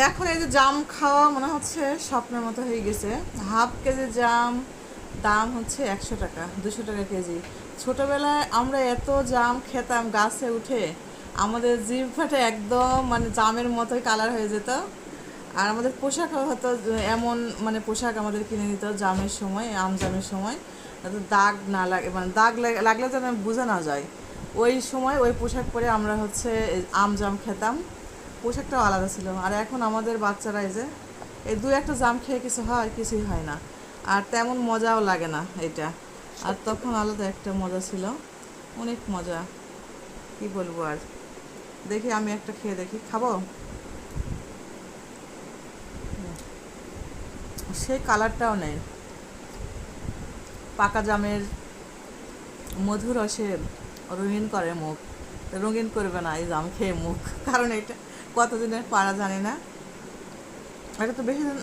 এখন এই যে জাম খাওয়া মনে হচ্ছে স্বপ্নের মতো হয়ে গেছে। হাফ কেজি জাম দাম হচ্ছে 100 টাকা, 200 টাকা কেজি। ছোটবেলায় আমরা এত জাম খেতাম গাছে উঠে, আমাদের জিহ্বাটা একদম মানে জামের মতোই কালার হয়ে যেত। আর আমাদের পোশাকও হতো এমন, মানে পোশাক আমাদের কিনে দিত জামের সময়, আম জামের সময়, যাতে দাগ না লাগে, মানে দাগ লাগলে যেন বোঝা না যায়। ওই সময় ওই পোশাক পরে আমরা হচ্ছে আম জাম খেতাম। পোশাকটাও আলাদা ছিল। আর এখন আমাদের বাচ্চারা এই যে এই দু একটা জাম খেয়ে কিছু হয়, কিছুই হয় না। আর তেমন মজাও লাগে না এটা। আর তখন আলাদা একটা মজা ছিল, অনেক মজা, কি বলবো আর। দেখি আমি একটা খেয়ে দেখি, খাবো। সেই কালারটাও নেই। পাকা জামের মধুর রসে রঙিন করে মুখ। রঙিন করবে না এই জাম খেয়ে মুখ, কারণ এটা কতদিনের পাড়া জানি না। এটা তো বেশি দিন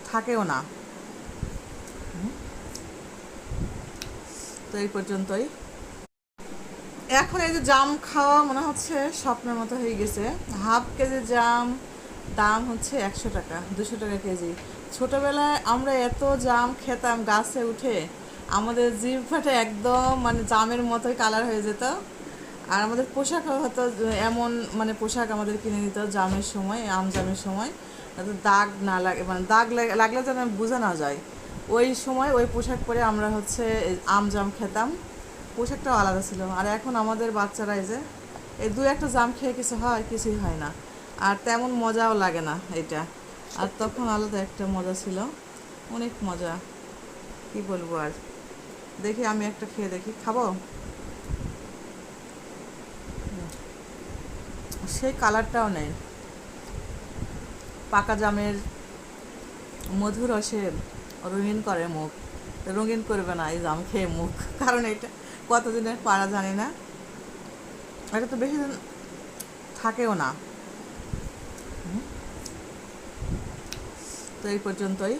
থাকেও না। তো এই পর্যন্তই। এখন এই যে জাম খাওয়া মনে হচ্ছে স্বপ্নের মতো হয়ে গেছে। হাফ কেজি জাম দাম হচ্ছে 100 টাকা, 200 টাকা কেজি। ছোটবেলায় আমরা এত জাম খেতাম গাছে উঠে, আমাদের জিহ্বাটা একদম মানে জামের মতোই কালার হয়ে যেত। আর আমাদের পোশাকও হতো এমন, মানে পোশাক আমাদের কিনে দিত জামের সময়, আম জামের সময়, যাতে দাগ না লাগে, মানে দাগ লাগলে যেন বোঝা না যায়। ওই সময় ওই পোশাক পরে আমরা হচ্ছে আম জাম খেতাম। পোশাকটাও আলাদা ছিল। আর এখন আমাদের বাচ্চারা এই যে এই দু একটা জাম খেয়ে কিছু হয়, কিছুই হয় না। আর তেমন মজাও লাগে না এটা। আর তখন আলাদা একটা মজা ছিল, অনেক মজা, কি বলবো আর। দেখি আমি একটা খেয়ে দেখি, খাবো। সেই কালারটাও নেই। পাকা জামের মধুর রসে রঙিন করে মুখ। রঙিন করবে না এই জাম খেয়ে মুখ, কারণ এটা কতদিনের পাড়া জানি না। এটা তো বেশি দিন থাকেও না। তো এই পর্যন্তই।